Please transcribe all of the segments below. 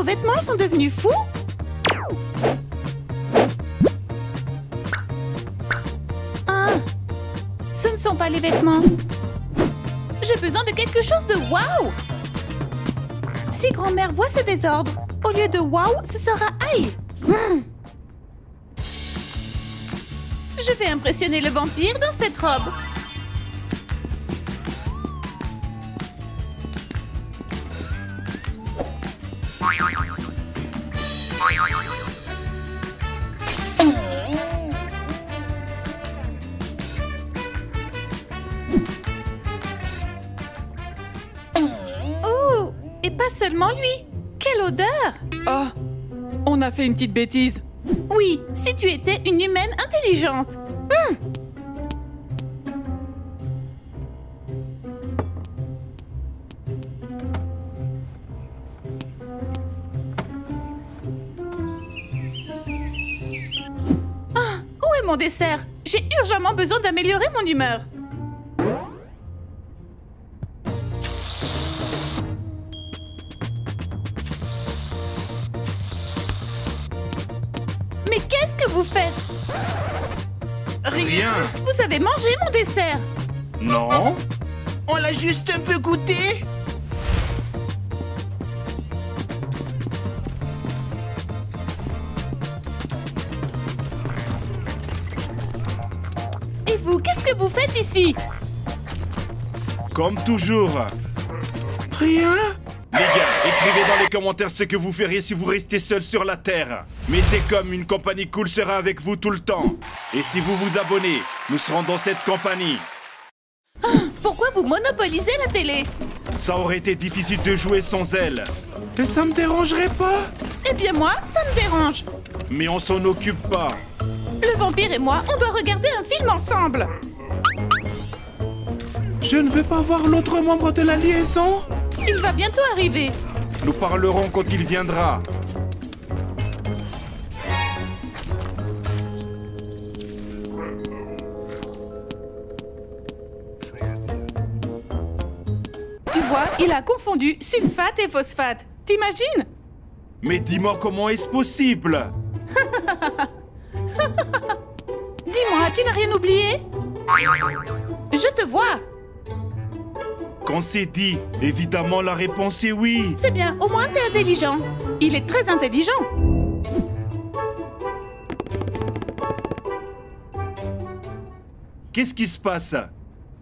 vos vêtements sont devenus fous? Ah, ce ne sont pas les vêtements. J'ai besoin de quelque chose de waouh! Si grand-mère voit ce désordre, au lieu de waouh, ce sera aïe! Je vais impressionner le vampire dans cette robe. Oh, et pas seulement lui. Quelle odeur! Ah, on a fait une petite bêtise. Oui, si tu étais une humaine intelligente. Ah, où est mon dessert? J'ai urgemment besoin d'améliorer mon humeur. Mais qu'est-ce que vous faites? Rien. Vous avez mangé mon dessert. Non. On l'a juste un peu goûté. Et vous, qu'est-ce que vous faites ici? Comme toujours. Rien. Les gars, écrivez dans les commentaires ce que vous feriez si vous restez seul sur la Terre. Mettez comme une compagnie cool sera avec vous tout le temps. Et si vous vous abonnez, nous serons dans cette compagnie. Pourquoi vous monopolisez la télé? Ça aurait été difficile de jouer sans elle. Et ça me dérangerait pas. Eh bien moi, ça me dérange. Mais on s'en occupe pas. Le vampire et moi, on doit regarder un film ensemble. Je ne veux pas voir l'autre membre de la liaison. Il va bientôt arriver. Nous parlerons quand il viendra. Tu vois, il a confondu sulfate et phosphate. T'imagines? Mais dis-moi comment est-ce possible? Dis-moi, tu n'as rien oublié? Je te vois. Quand c'est dit, évidemment la réponse est oui. C'est bien, au moins t'es intelligent. Il est très intelligent. Qu'est-ce qui se passe?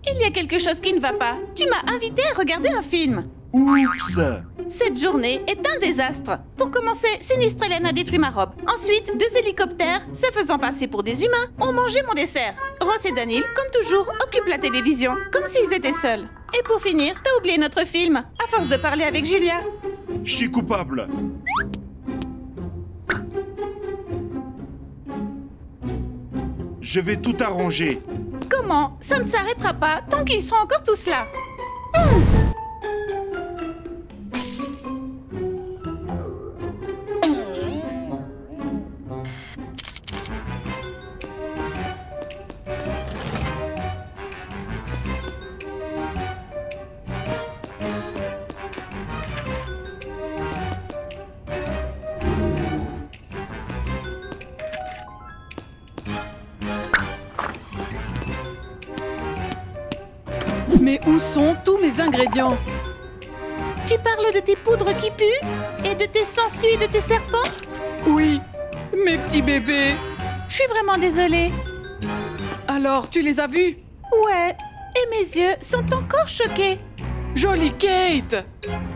Il y a quelque chose qui ne va pas. Tu m'as invité à regarder un film. Oups! Cette journée est un désastre. Pour commencer, Sinistre Hélène a détruit ma robe. Ensuite, 2 hélicoptères, se faisant passer pour des humains, ont mangé mon dessert. Ross et Daniel, comme toujours, occupent la télévision, comme s'ils étaient seuls. Et pour finir, t'as oublié notre film, à force de parler avec Julia. Je suis coupable. Je vais tout arranger. Comment? Ça ne s'arrêtera pas tant qu'ils seront encore tous là. Mais où sont tous mes ingrédients? Tu parles de tes poudres qui puent? Et de tes sangsues et de tes serpents? Oui, mes petits bébés. Je suis vraiment désolée. Alors, tu les as vus? Ouais, et mes yeux sont encore choqués. Jolie Kate!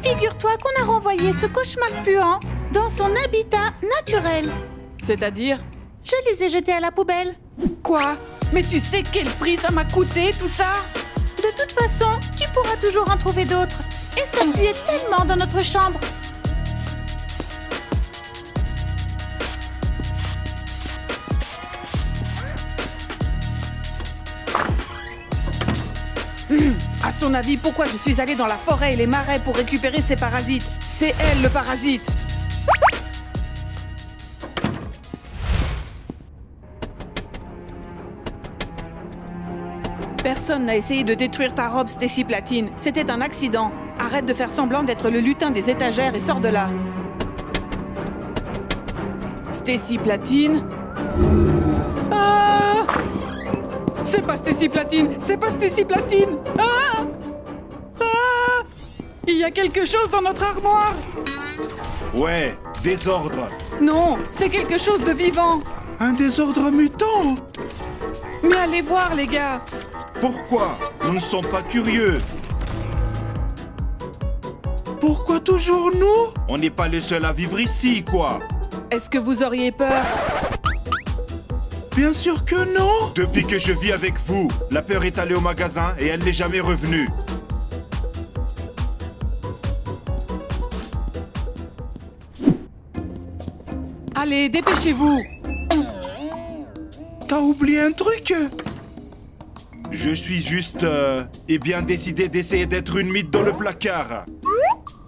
Figure-toi qu'on a renvoyé ce cauchemar puant dans son habitat naturel. C'est-à-dire? Je les ai jetés à la poubelle. Quoi? Mais tu sais quel prix ça m'a coûté, tout ça? De toute façon, tu pourras toujours en trouver d'autres. Et ça puait tellement dans notre chambre. À son avis, pourquoi je suis allée dans la forêt et les marais pour récupérer ces parasites? C'est elle, le parasite! Personne n'a essayé de détruire ta robe, Stacy Platine. C'était un accident. Arrête de faire semblant d'être le lutin des étagères et sors de là. Stacy Platine? Ah! C'est pas Stacy Platine! C'est pas Stacy Platine! Ah! Ah! Il y a quelque chose dans notre armoire! Ouais, désordre. Non, c'est quelque chose de vivant! Un désordre mutant? Mais allez voir, les gars! Pourquoi? Nous ne sommes pas curieux. Pourquoi toujours nous? On n'est pas les seuls à vivre ici, quoi. Est-ce que vous auriez peur? Bien sûr que non. Depuis que je vis avec vous, la peur est allée au magasin et elle n'est jamais revenue. Allez, dépêchez-vous! T'as oublié un truc? Je suis juste, bien décidé d'essayer d'être une mythe dans le placard.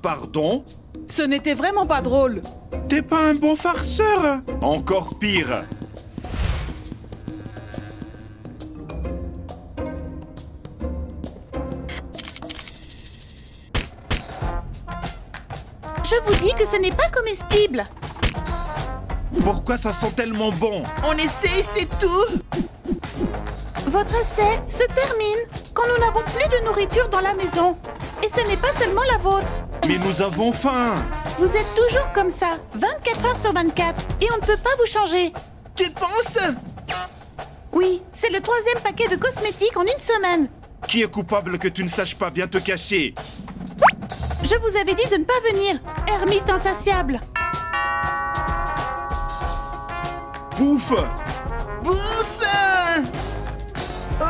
Pardon? Ce n'était vraiment pas drôle! T'es pas un bon farceur? Encore pire. Je vous dis que ce n'est pas comestible. Pourquoi ça sent tellement bon? On essaye, c'est tout. Votre essai se termine quand nous n'avons plus de nourriture dans la maison. Et ce n'est pas seulement la vôtre. Mais nous avons faim. Vous êtes toujours comme ça, 24 heures sur 24, et on ne peut pas vous changer. Tu penses? Oui, c'est le 3e paquet de cosmétiques en une semaine. Qui est coupable que tu ne saches pas bien te cacher? Je vous avais dit de ne pas venir, ermite insatiable. Bouffe! Bouffe! Oh!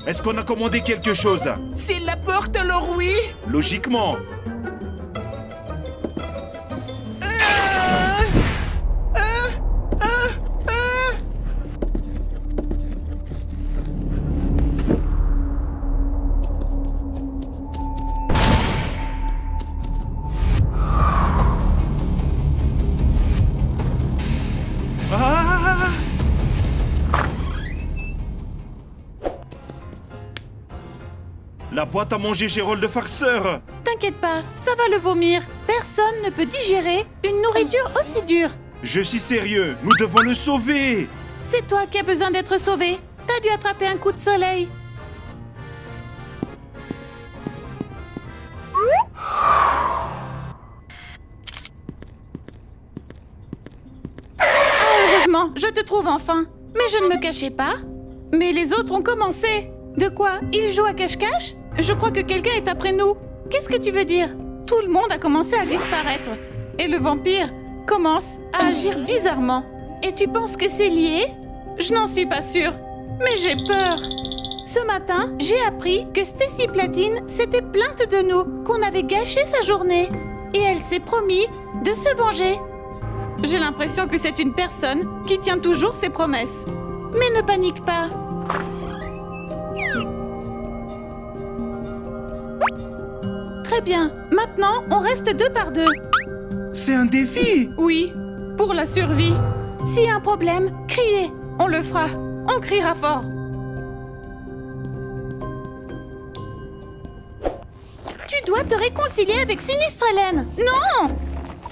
Est-ce qu'on a commandé quelque chose? C'est la porte, alors oui? Logiquement. La boîte à manger Gérald de farceur. T'inquiète pas, ça va le vomir. Personne ne peut digérer une nourriture aussi dure. Je suis sérieux, nous devons le sauver. C'est toi qui as besoin d'être sauvé. T'as dû attraper un coup de soleil. Ah, heureusement, je te trouve enfin. Mais je ne me cachais pas. Mais les autres ont commencé. De quoi? Ils jouent à cache-cache? Je crois que quelqu'un est après nous. Qu'est-ce que tu veux dire? Tout le monde a commencé à disparaître. Et le vampire commence à agir bizarrement. Et tu penses que c'est lié? Je n'en suis pas sûre. Mais j'ai peur. Ce matin, j'ai appris que Stacy Platine s'était plainte de nous, qu'on avait gâché sa journée. Et elle s'est promis de se venger. J'ai l'impression que c'est une personne qui tient toujours ses promesses. Mais ne panique pas. Très bien. Maintenant, on reste 2 par 2. C'est un défi. Oui, pour la survie. S'il y a un problème, criez. On le fera. On criera fort. Tu dois te réconcilier avec Sinistre Hélène. Non!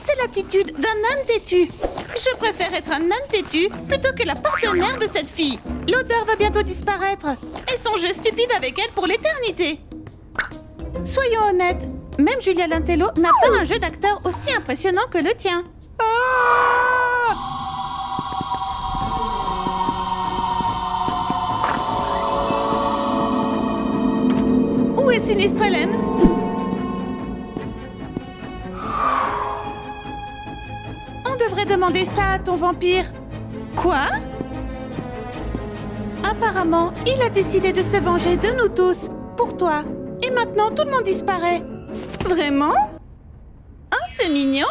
C'est l'attitude d'un âne têtu. Je préfère être un âne têtu plutôt que la partenaire de cette fille. L'odeur va bientôt disparaître. Et son jeu stupide avec elle pour l'éternité. Soyons honnêtes, même Julia Lantello n'a pas un jeu d'acteur aussi impressionnant que le tien. Ah! Où est Sinistre Hélène? On devrait demander ça à ton vampire. Quoi? Apparemment, il a décidé de se venger de nous tous, pour toi. Et maintenant, tout le monde disparaît. Vraiment? Oh, c'est mignon.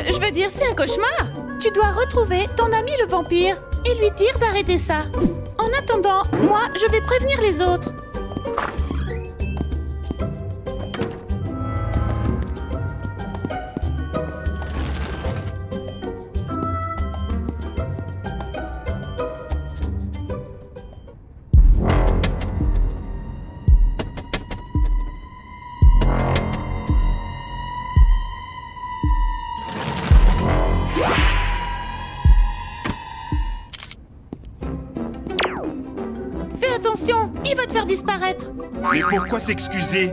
Je veux dire, c'est un cauchemar. Tu dois retrouver ton ami le vampire et lui dire d'arrêter ça. En attendant, moi, je vais prévenir les autres. il va te faire disparaître. Mais pourquoi s'excuser?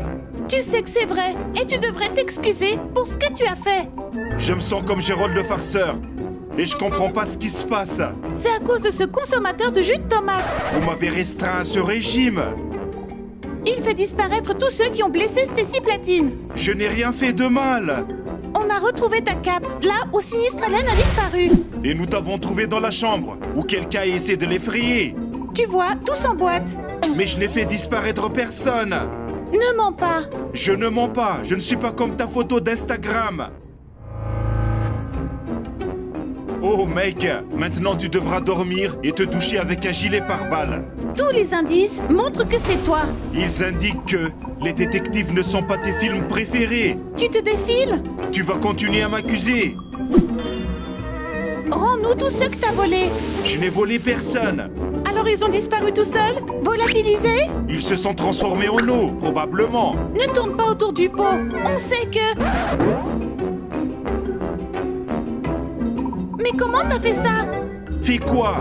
Tu sais que c'est vrai, et tu devrais t'excuser pour ce que tu as fait. Je me sens comme Gérald le farceur. Et je comprends pas ce qui se passe. C'est à cause de ce consommateur de jus de tomate. Vous m'avez restreint à ce régime. Il fait disparaître tous ceux qui ont blessé Stacy Platine. Je n'ai rien fait de mal. On a retrouvé ta cape, là où Sinistre Hélène a disparu. Et nous t'avons trouvé dans la chambre, où quelqu'un a essayé de l'effrayer. Tu vois, tous en boîte. Mais je n'ai fait disparaître personne. Ne mens pas. Je ne mens pas, je ne suis pas comme ta photo d'Instagram. Oh mec, maintenant tu devras dormir et te doucher avec un gilet pare-balles. Tous les indices montrent que c'est toi. Ils indiquent que les détectives ne sont pas tes films préférés. Tu te défiles? Tu vas continuer à m'accuser. Rends-nous tous ceux que t'as volés. Je n'ai volé personne. Alors ils ont disparu tout seuls? Volatilisés? Ils se sont transformés en eau, probablement. Ne tourne pas autour du pot. On sait que... Mais comment t'as fait ça? Fais quoi?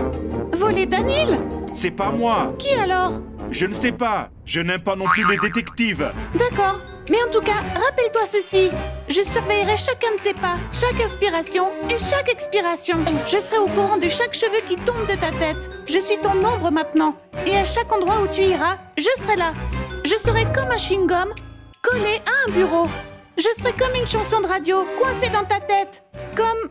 Voler Daniel? C'est pas moi. Qui alors? Je ne sais pas. Je n'aime pas non plus les détectives. D'accord. Mais en tout cas, rappelle-toi ceci. Je surveillerai chacun de tes pas, chaque inspiration et chaque expiration. Je serai au courant de chaque cheveu qui tombe de ta tête. Je suis ton ombre maintenant. Et à chaque endroit où tu iras, je serai là. Je serai comme un chewing-gum, collé à un bureau. Je serai comme une chanson de radio, coincée dans ta tête. Comme...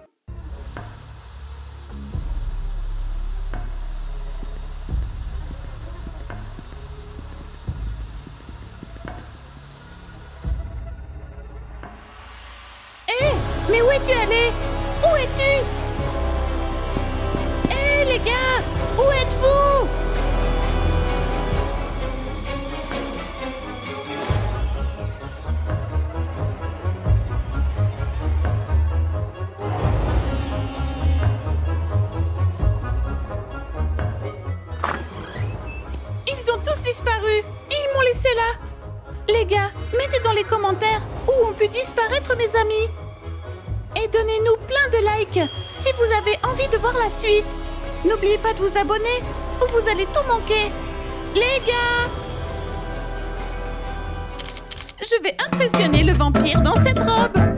Mais où es-tu allé? Où es-tu? Hé les gars! Où êtes-vous? Ils ont tous disparu et ils m'ont laissé là. Les gars, mettez dans les commentaires où ont pu disparaître mes amis. Et donnez-nous plein de likes si vous avez envie de voir la suite. N'oubliez pas de vous abonner ou vous allez tout manquer. Les gars! Je vais impressionner le vampire dans cette robe.